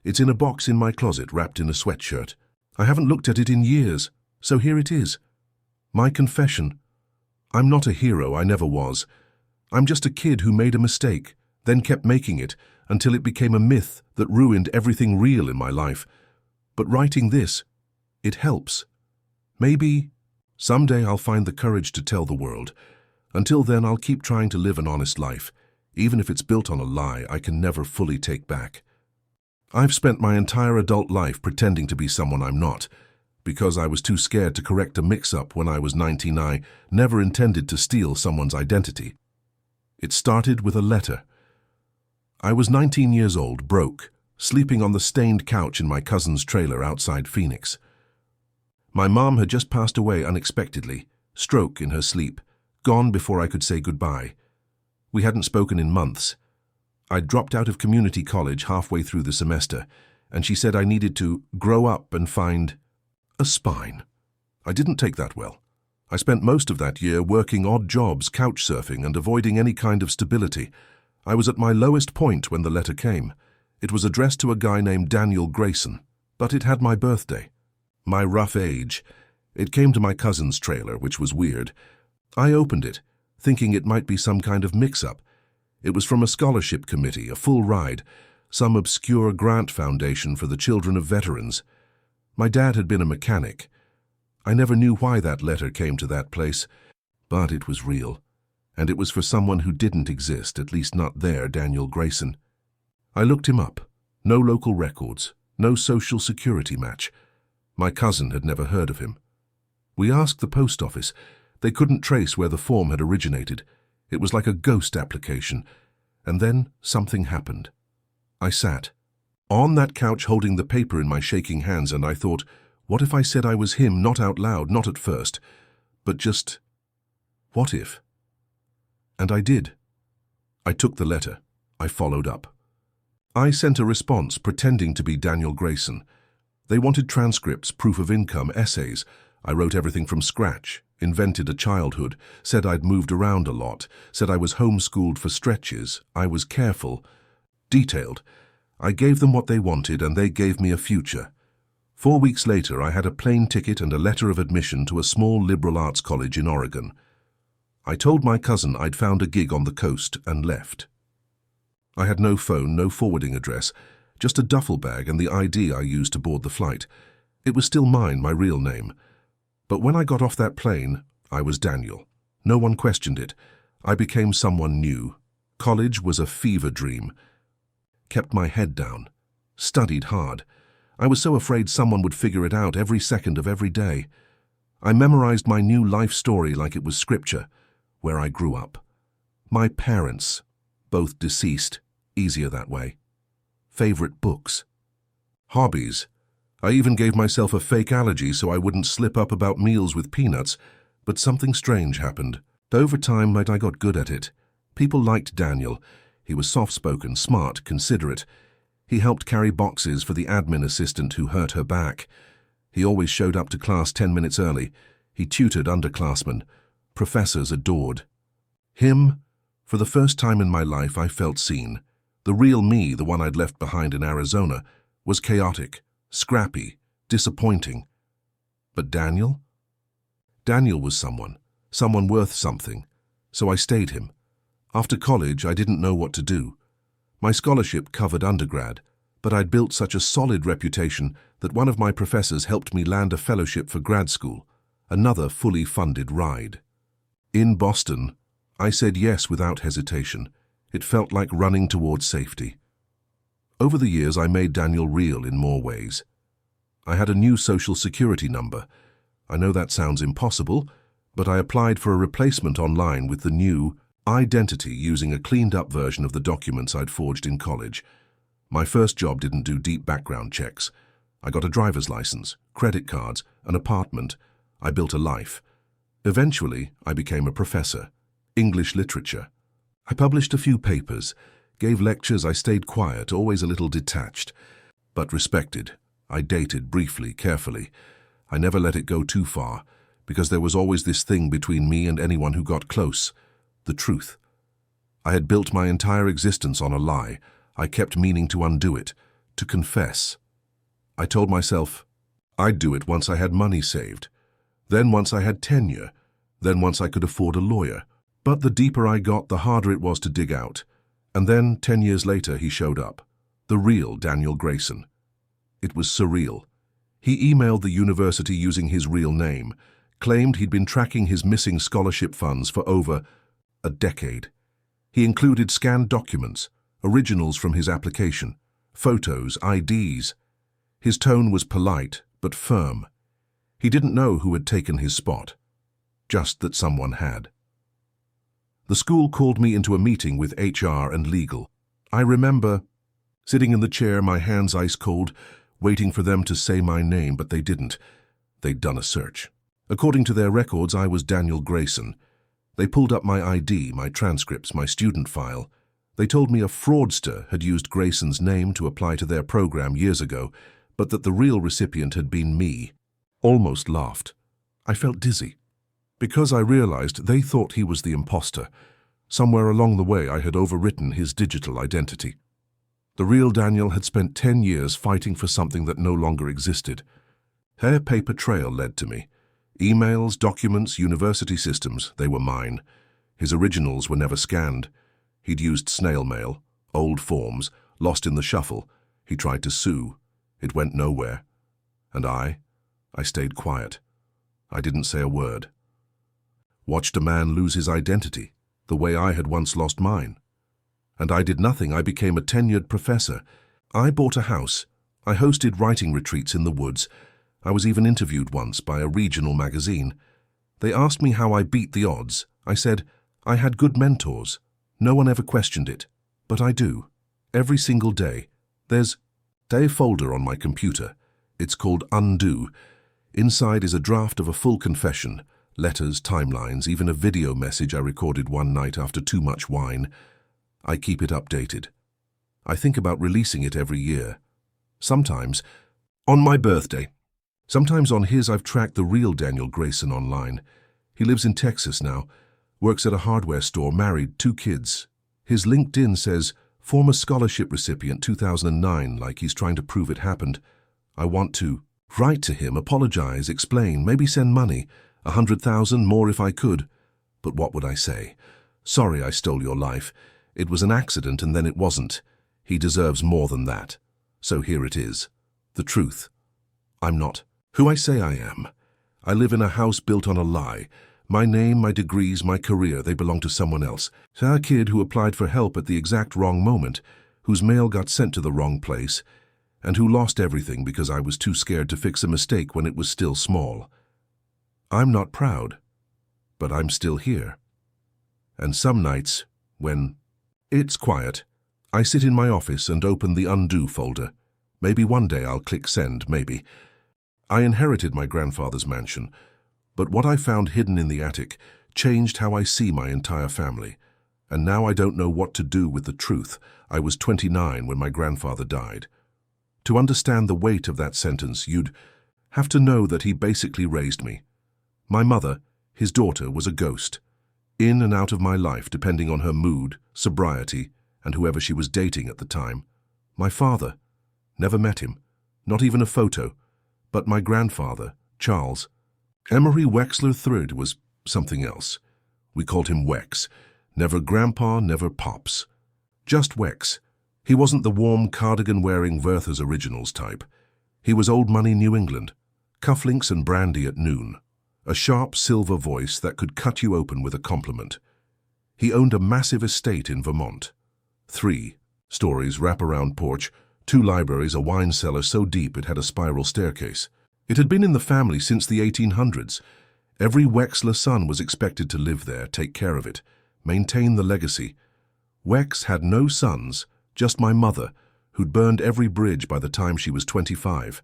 It's in a box in my closet, wrapped in a sweatshirt. I haven't looked at it in years, so here it is. My confession. I'm not a hero, I never was. I'm just a kid who made a mistake, then kept making it, until it became a myth that ruined everything real in my life. But writing this, it helps. Maybe someday I'll find the courage to tell the world. Until then, I'll keep trying to live an honest life, even if it's built on a lie I can never fully take back. I've spent my entire adult life pretending to be someone I'm not. Because I was too scared to correct a mix-up when I was 19, I never intended to steal someone's identity. It started with a letter. I was 19 years old, broke, sleeping on the stained couch in my cousin's trailer outside Phoenix. My mom had just passed away unexpectedly, stroke in her sleep, gone before I could say goodbye. We hadn't spoken in months. I'd dropped out of community college halfway through the semester, and she said I needed to grow up and find a spine. I didn't take that well. I spent most of that year working odd jobs, couch surfing, and avoiding any kind of stability. I was at my lowest point when the letter came. It was addressed to a guy named Daniel Grayson, but it had my birthday, my rough age. It came to my cousin's trailer, which was weird. I opened it, thinking it might be some kind of mix-up. It was from a scholarship committee, a full ride, some obscure grant foundation for the children of veterans. My dad had been a mechanic. I never knew why that letter came to that place, but it was real, and it was for someone who didn't exist, at least not there, Daniel Grayson. I looked him up. No local records, no social security match. My cousin had never heard of him. We asked the post office. They couldn't trace where the form had originated. It was like a ghost application. And then something happened. I sat on that couch holding the paper in my shaking hands, and I thought, what if I said I was him, not out loud, not at first, but just, what if? And I did. I took the letter. I followed up. I sent a response pretending to be Daniel Grayson. They wanted transcripts, proof of income, essays. I wrote everything from scratch, invented a childhood, said I'd moved around a lot, said I was homeschooled for stretches, I was careful, detailed. I gave them what they wanted, and they gave me a future. 4 weeks later, I had a plane ticket and a letter of admission to a small liberal arts college in Oregon. I told my cousin I'd found a gig on the coast and left. I had no phone, no forwarding address, just a duffel bag and the ID I used to board the flight. It was still mine, my real name. But when I got off that plane, I was Daniel. No one questioned it. I became someone new. College was a fever dream. Kept my head down. Studied hard. I was so afraid someone would figure it out every second of every day. I memorized my new life story like it was scripture, where I grew up. My parents, both deceased, easier that way. Favorite books. Hobbies. I even gave myself a fake allergy so I wouldn't slip up about meals with peanuts, but something strange happened. Over time, I got good at it. People liked Daniel. He was soft-spoken, smart, considerate. He helped carry boxes for the admin assistant who hurt her back. He always showed up to class 10 minutes early. He tutored underclassmen. Professors adored him. For the first time in my life, I felt seen. The real me, the one I'd left behind in Arizona, was chaotic, scrappy, disappointing. But Daniel? Daniel was someone worth something, so I stayed him. After college, I didn't know what to do. My scholarship covered undergrad, but I'd built such a solid reputation that one of my professors helped me land a fellowship for grad school, another fully funded ride. In Boston, I said yes without hesitation. It felt like running towards safety. Over the years, I made Daniel real in more ways. I had a new social security number. I know that sounds impossible, but I applied for a replacement online with the new identity using a cleaned-up version of the documents I'd forged in college. My first job didn't do deep background checks. I got a driver's license, credit cards, an apartment. I built a life. Eventually, I became a professor, English literature. I published a few papers, gave lectures. I stayed quiet, always a little detached, but respected. I dated briefly, carefully. I never let it go too far, because there was always this thing between me and anyone who got close: the truth. I had built my entire existence on a lie. I kept meaning to undo it, to confess. I told myself I'd do it once I had money saved, then once I had tenure, then once I could afford a lawyer. But the deeper I got, the harder it was to dig out. And then, 10 years later, he showed up. The real Daniel Grayson. It was surreal. He emailed the university using his real name, claimed he'd been tracking his missing scholarship funds for over a decade. He included scanned documents, originals from his application, photos, IDs. His tone was polite, but firm. He didn't know who had taken his spot, just that someone had. The school called me into a meeting with HR and legal. I remember sitting in the chair, my hands ice cold, waiting for them to say my name, but they didn't. They'd done a search. According to their records, I was Daniel Grayson. They pulled up my ID, my transcripts, my student file. They told me a fraudster had used Grayson's name to apply to their program years ago, but that the real recipient had been me. Almost laughed. I felt dizzy, because I realized they thought he was the imposter. Somewhere along the way, I had overwritten his digital identity. The real Daniel had spent 10 years fighting for something that no longer existed. Their paper trail led to me. Emails, documents, university systems, they were mine. His originals were never scanned. He'd used snail mail, old forms, lost in the shuffle. He tried to sue. It went nowhere. And I stayed quiet. I didn't say a word. Watched a man lose his identity, the way I had once lost mine. And I did nothing. I became a tenured professor. I bought a house. I hosted writing retreats in the woods. I was even interviewed once by a regional magazine. They asked me how I beat the odds. I said, I had good mentors. No one ever questioned it. But I do. Every single day. There's a folder on my computer. It's called Undo. Inside is a draft of a full confession, letters, timelines, even a video message I recorded one night after too much wine. I keep it updated. I think about releasing it every year. Sometimes on my birthday. Sometimes on his. I've tracked the real Daniel Grayson online. He lives in Texas now, works at a hardware store, married, 2 kids. His LinkedIn says, former scholarship recipient 2009, like he's trying to prove it happened. I want to write to him, apologize, explain, maybe send money, 100,000 more if I could. But what would I say? Sorry I stole your life. It was an accident and then it wasn't. He deserves more than that. So here it is. The truth. I'm not who I say I am. I live in a house built on a lie. My name, my degrees, my career, they belong to someone else. A kid who applied for help at the exact wrong moment, whose mail got sent to the wrong place, and who lost everything because I was too scared to fix a mistake when it was still small. I'm not proud, but I'm still here. And some nights, when it's quiet, I sit in my office and open the Undo folder. Maybe one day I'll click send, maybe. I inherited my grandfather's mansion, but what I found hidden in the attic changed how I see my entire family. And now I don't know what to do with the truth. I was 29 when my grandfather died. To understand the weight of that sentence, you'd have to know that he basically raised me. My mother, his daughter, was a ghost, in and out of my life depending on her mood, sobriety, and whoever she was dating at the time. My father, never met him, not even a photo, but my grandfather, Charles, Emery Wexler III, was something else. We called him Wex, never Grandpa, never Pops, just Wex. He wasn't the warm cardigan-wearing Werther's Originals type. He was old money New England, cufflinks and brandy at noon, a sharp silver voice that could cut you open with a compliment. He owned a massive estate in Vermont. 3 stories, wraparound porch, 2 libraries, a wine cellar so deep it had a spiral staircase. It had been in the family since the 1800s. Every Wexler son was expected to live there, take care of it, maintain the legacy. Wex had no sons, just my mother, who'd burned every bridge by the time she was 25.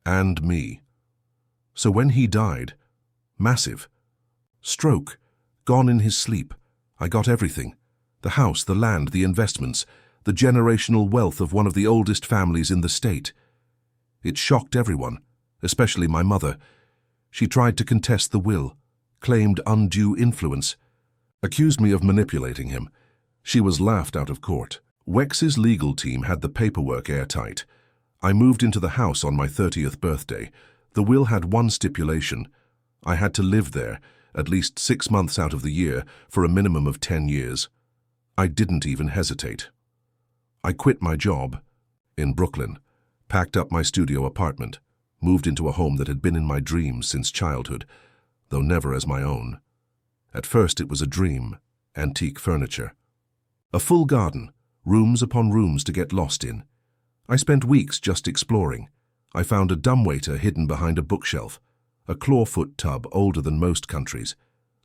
And me. So when he died, massive. Stroke, gone in his sleep. I got everything. The house, the land, the investments, the generational wealth of one of the oldest families in the state. It shocked everyone, especially my mother. She tried to contest the will, claimed undue influence, accused me of manipulating him. She was laughed out of court. Wex's legal team had the paperwork airtight. I moved into the house on my 30th birthday. The will had one stipulation. I had to live there, at least 6 months out of the year, for a minimum of 10 years. I didn't even hesitate. I quit my job in Brooklyn, packed up my studio apartment, moved into a home that had been in my dreams since childhood, though never as my own. At first it was a dream, antique furniture. A full garden, rooms upon rooms to get lost in. I spent weeks just exploring. I found a dumbwaiter hidden behind a bookshelf, a clawfoot tub older than most countries,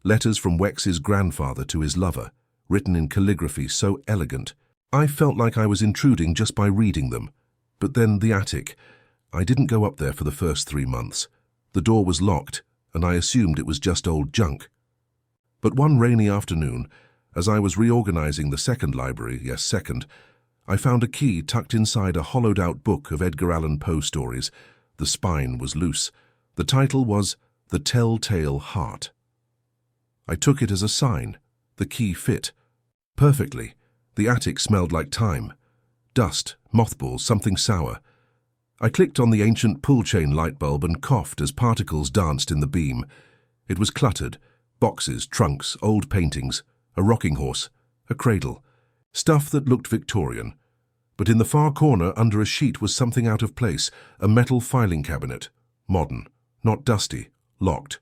letters from Wex's grandfather to his lover, written in calligraphy so elegant. I felt like I was intruding just by reading them. But then the attic. I didn't go up there for the first 3 months. The door was locked, and I assumed it was just old junk. But one rainy afternoon, as I was reorganizing the second library, yes, second, I found a key tucked inside a hollowed-out book of Edgar Allan Poe stories. The spine was loose. The title was The Telltale Heart. I took it as a sign. The key fit. Perfectly. The attic smelled like time. Dust, mothballs, something sour. I clicked on the ancient pull-chain light bulb and coughed as particles danced in the beam. It was cluttered. Boxes, trunks, old paintings, a rocking horse, a cradle. Stuff that looked Victorian. But in the far corner under a sheet was something out of place, a metal filing cabinet. Modern, not dusty, locked.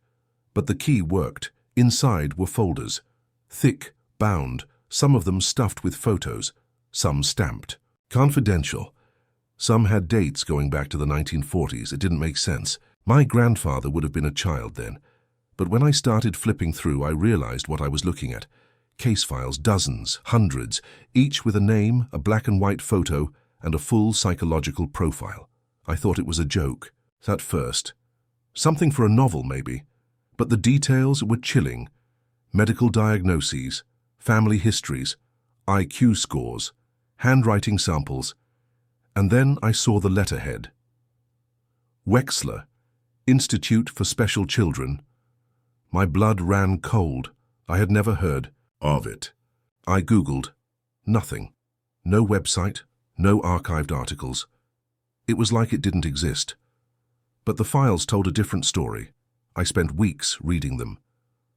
But the key worked. Inside were folders. Thick, bound, some of them stuffed with photos, some stamped. Confidential. Some had dates going back to the 1940s. It didn't make sense. My grandfather would have been a child then. But when I started flipping through, I realized what I was looking at. Case files, dozens, hundreds, each with a name, a black and white photo, and a full psychological profile. I thought it was a joke, at first. Something for a novel, maybe. But the details were chilling. Medical diagnoses, family histories, IQ scores, handwriting samples. And then I saw the letterhead. Wexler, Institute for Special Children. My blood ran cold. I had never heard of it. I Googled. Nothing. No website, no archived articles. It was like it didn't exist. But the files told a different story. I spent weeks reading them.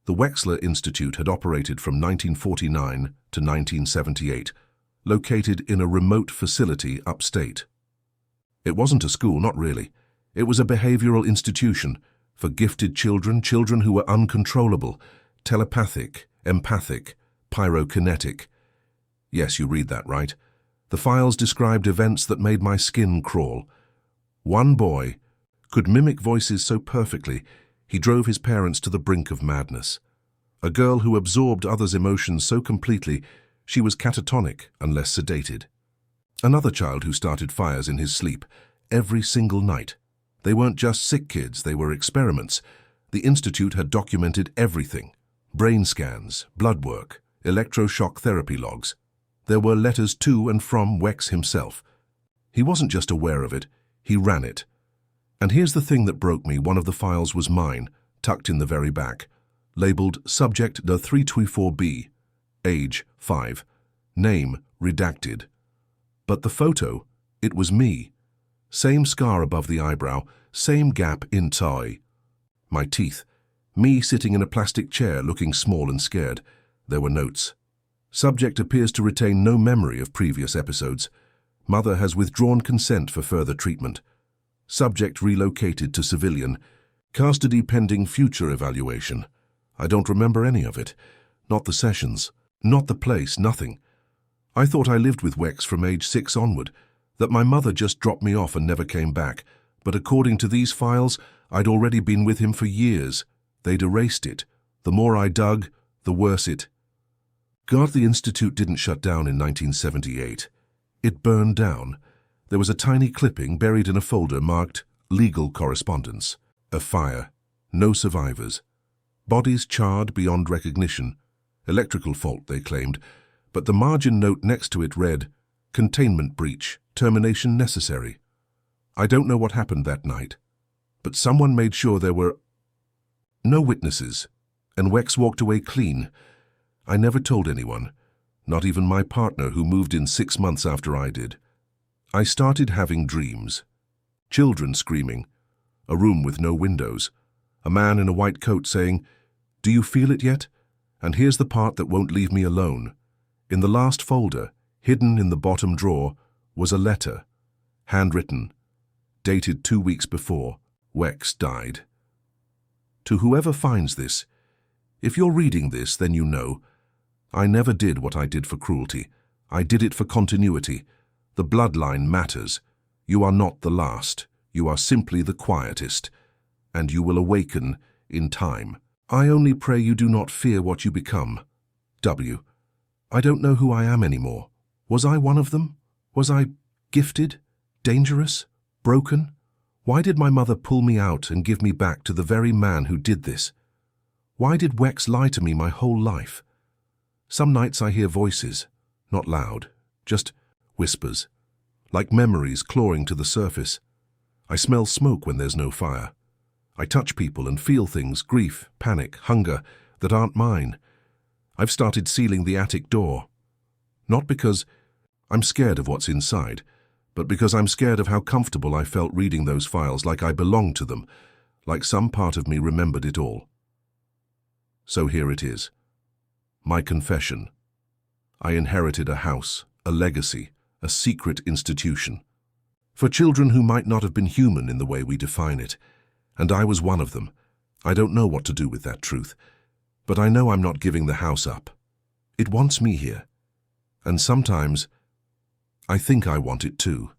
The Wexler Institute had operated from 1949 to 1978, located in a remote facility upstate. It wasn't a school, not really. It was a behavioral institution for gifted children, children who were uncontrollable, telepathic, empathic, pyrokinetic. Yes, you read that right. The files described events that made my skin crawl. One boy could mimic voices so perfectly, he drove his parents to the brink of madness. A girl who absorbed others' emotions so completely, she was catatonic unless sedated. Another child who started fires in his sleep every single night. They weren't just sick kids, they were experiments. The Institute had documented everything. Brain scans, blood work, electroshock therapy logs. There were letters to and from Wex himself. He wasn't just aware of it, he ran it. And here's the thing that broke me. One of the files was mine, tucked in the very back, labeled Subject the 324B, age 5, name redacted. But the photo, it was me. Same scar above the eyebrow, same gap in tie. My teeth. Me sitting in a plastic chair looking small and scared. There were notes. Subject appears to retain no memory of previous episodes. Mother has withdrawn consent for further treatment. Subject relocated to civilian. Custody pending future evaluation. I don't remember any of it. Not the sessions. Not the place, nothing. I thought I lived with Wex from age 6 onward, that my mother just dropped me off and never came back, But according to these files, I'd already been with him for years. They'd erased it. The more I dug, the worse it. God, the Institute didn't shut down in 1978. It burned down. There was a tiny clipping buried in a folder marked Legal Correspondence. A fire. No survivors. Bodies charred beyond recognition. Electrical fault, they claimed, but the margin note next to it read, Containment breach. Termination necessary. I don't know what happened that night, but someone made sure there were no witnesses, and Wex walked away clean. I never told anyone, not even my partner who moved in 6 months after I did. I started having dreams. Children screaming, a room with no windows, a man in a white coat saying, "Do you feel it yet? And here's the part that won't leave me alone." In the last folder, hidden in the bottom drawer, was a letter, handwritten, dated 2 weeks before Wex died. To whoever finds this, if you're reading this, then you know, I never did what I did for cruelty. I did it for continuity. The bloodline matters. You are not the last. You are simply the quietest, and you will awaken in time. I only pray you do not fear what you become. W. I don't know who I am anymore. Was I one of them? Was I gifted, dangerous, broken? Why did my mother pull me out and give me back to the very man who did this? Why did Wex lie to me my whole life? Some nights I hear voices, not loud, just whispers, like memories clawing to the surface. I smell smoke when there's no fire. I touch people and feel things, grief, panic, hunger, that aren't mine. I've started sealing the attic door. Not because I'm scared of what's inside, but because I'm scared of how comfortable I felt reading those files, like I belonged to them, like some part of me remembered it all. So here it is. My confession. I inherited a house, a legacy, a secret institution. For children who might not have been human in the way we define it. And I was one of them. I don't know what to do with that truth. But I know I'm not giving the house up. It wants me here. And sometimes, I think I want it too.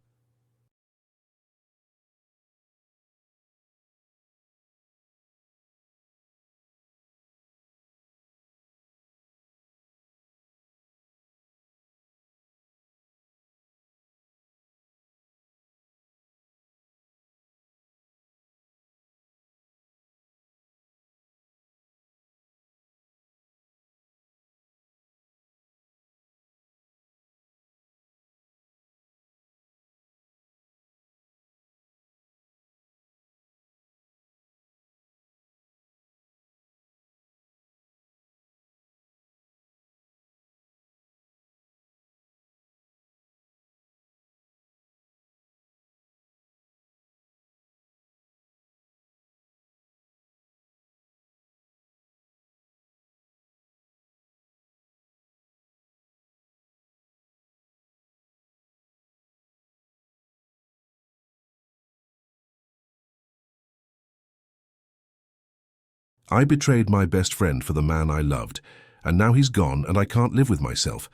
I betrayed my best friend for the man I loved, and now he's gone and I can't live with myself.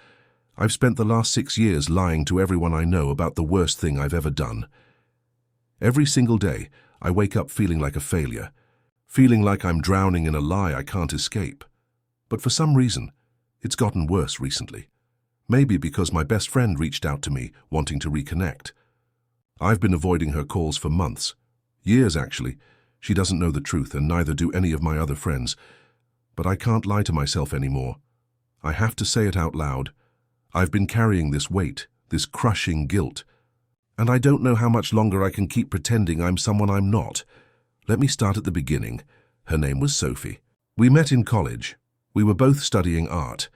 I've spent the last 6 years lying to everyone I know about the worst thing I've ever done. Every single day, I wake up feeling like a failure, feeling like I'm drowning in a lie I can't escape. But for some reason, it's gotten worse recently. Maybe because my best friend reached out to me, wanting to reconnect. I've been avoiding her calls for months, years actually. She doesn't know the truth, and neither do any of my other friends. But I can't lie to myself anymore. I have to say it out loud. I've been carrying this weight, this crushing guilt. And I don't know how much longer I can keep pretending I'm someone I'm not. Let me start at the beginning. Her name was Sophie. We met in college. We were both studying art.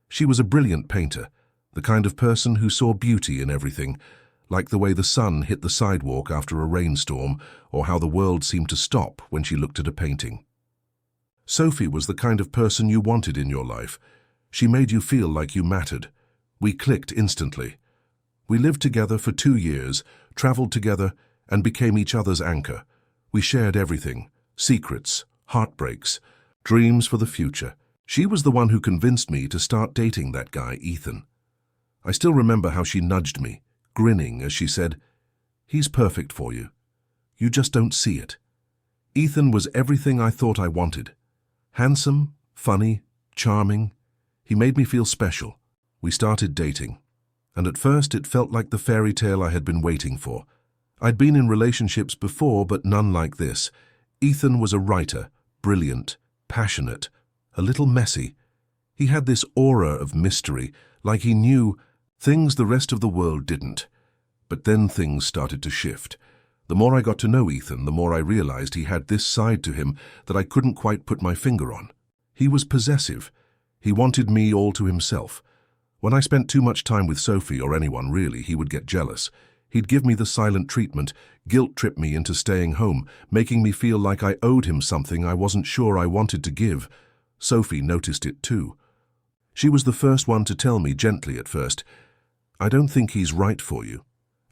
She was a brilliant painter, the kind of person who saw beauty in everything, like the way the sun hit the sidewalk after a rainstorm, or how the world seemed to stop when she looked at a painting. Sophie was the kind of person you wanted in your life. She made you feel like you mattered. We clicked instantly. We lived together for 2 years, traveled together, and became each other's anchor. We shared everything, secrets, heartbreaks, dreams for the future. She was the one who convinced me to start dating that guy, Ethan. I still remember how she nudged me, grinning as she said, "He's perfect for you. You just don't see it. Ethan was everything I thought I wanted. Handsome, funny, charming. He made me feel special. We started dating. And at first it felt like the fairy tale I had been waiting for. I'd been in relationships before, but none like this. Ethan was a writer, brilliant, passionate, a little messy. He had this aura of mystery, like he knew things the rest of the world didn't. But then things started to shift. The more I got to know Ethan, the more I realized he had this side to him that I couldn't quite put my finger on. He was possessive. He wanted me all to himself. When I spent too much time with Sophie, or anyone really, he would get jealous. He'd give me the silent treatment, guilt-trip me into staying home, making me feel like I owed him something I wasn't sure I wanted to give. Sophie noticed it too. She was the first one to tell me gently at first, "I don't think he's right for you.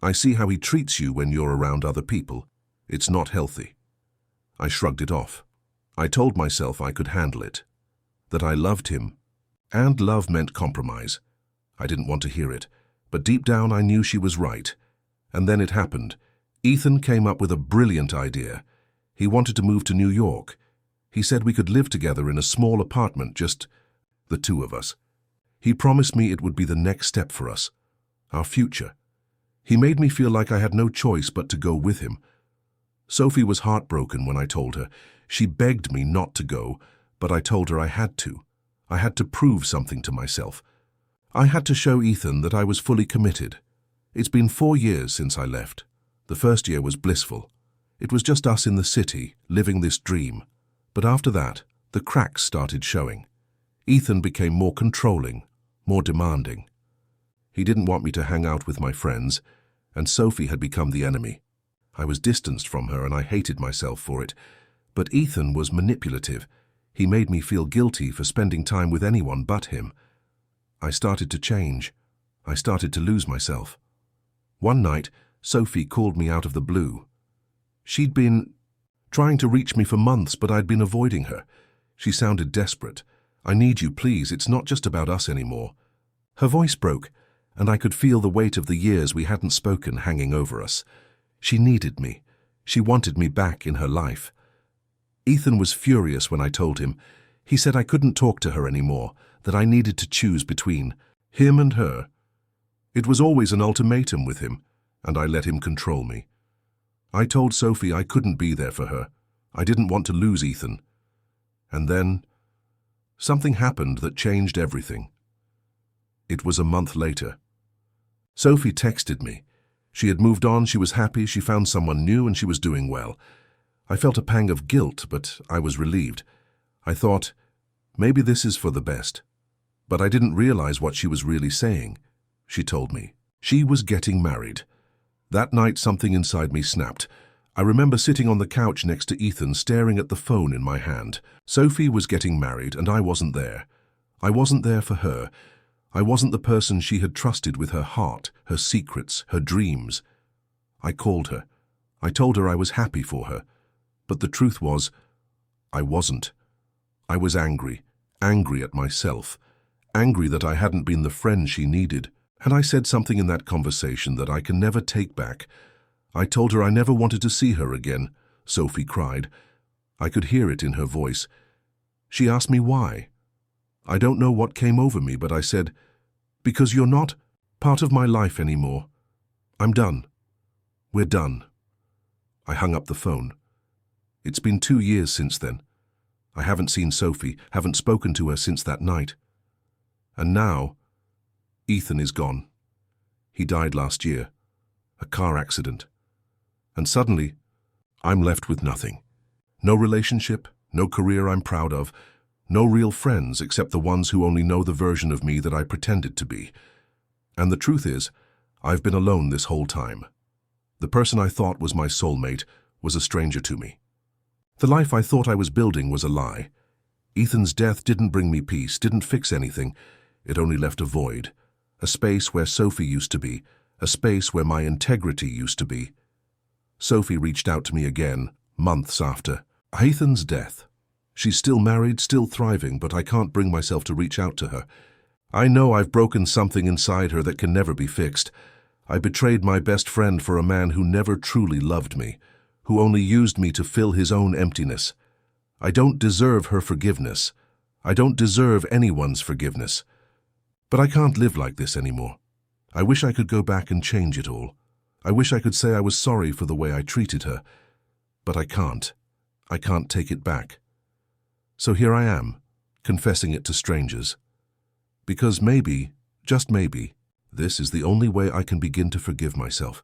I see how he treats you when you're around other people. It's not healthy." I shrugged it off. I told myself I could handle it, that I loved him, and love meant compromise. I didn't want to hear it, but deep down I knew she was right. And then it happened. Ethan came up with a brilliant idea. He wanted to move to New York. He said we could live together in a small apartment, just the two of us. He promised me it would be the next step for us, our future. He made me feel like I had no choice but to go with him. Sophie was heartbroken when I told her. She begged me not to go, but I told her I had to. I had to prove something to myself. I had to show Ethan that I was fully committed. It's been 4 years since I left. The first year was blissful. It was just us in the city, living this dream. But after that, the cracks started showing. Ethan became more controlling, more demanding. He didn't want me to hang out with my friends, and Sophie had become the enemy. I was distanced from her and I hated myself for it. But Ethan was manipulative. He made me feel guilty for spending time with anyone but him. I started to change. I started to lose myself. One night, Sophie called me out of the blue. She'd been trying to reach me for months, but I'd been avoiding her. She sounded desperate. "I need you, please. It's not just about us anymore." Her voice broke, and I could feel the weight of the years we hadn't spoken hanging over us. She needed me. She wanted me back in her life. Ethan was furious when I told him. He said I couldn't talk to her anymore, that I needed to choose between him and her. It was always an ultimatum with him, and I let him control me. I told Sophie I couldn't be there for her. I didn't want to lose Ethan. And then, something happened that changed everything. It was a month later. Sophie texted me. She had moved on, she was happy, she found someone new, and she was doing well. I felt a pang of guilt, but I was relieved. I thought, maybe this is for the best. But I didn't realize what she was really saying. She told me she was getting married. That night something inside me snapped. I remember sitting on the couch next to Ethan, staring at the phone in my hand. Sophie was getting married and I wasn't there. I wasn't there for her. I wasn't the person she had trusted with her heart, her secrets, her dreams. I called her. I told her I was happy for her. But the truth was, I wasn't. I was angry at myself, angry that I hadn't been the friend she needed. And I said something in that conversation that I can never take back. I told her I never wanted to see her again. Sophie cried. I could hear it in her voice. She asked me why. I don't know what came over me, but I said, "Because you're not part of my life anymore. I'm done. We're done." I hung up the phone. It's been 2 years since then. I haven't seen Sophie, haven't spoken to her since that night. And now, Ethan is gone. He died last year, a car accident. And suddenly, I'm left with nothing. No relationship, no career I'm proud of, no real friends except the ones who only know the version of me that I pretended to be. And the truth is, I've been alone this whole time. The person I thought was my soulmate was a stranger to me. The life I thought I was building was a lie. Ethan's death didn't bring me peace, didn't fix anything. It only left a void, a space where Sophie used to be, a space where my integrity used to be. Sophie reached out to me again, months after Ethan's death. She's still married, still thriving, but I can't bring myself to reach out to her. I know I've broken something inside her that can never be fixed. I betrayed my best friend for a man who never truly loved me. who only used me to fill his own emptiness. I don't deserve her forgiveness. I don't deserve anyone's forgiveness. But I can't live like this anymore. I wish I could go back and change it all. I wish I could say I was sorry for the way I treated her. But I can't. I can't take it back. So here I am, confessing it to strangers. Because maybe, just maybe, this is the only way I can begin to forgive myself.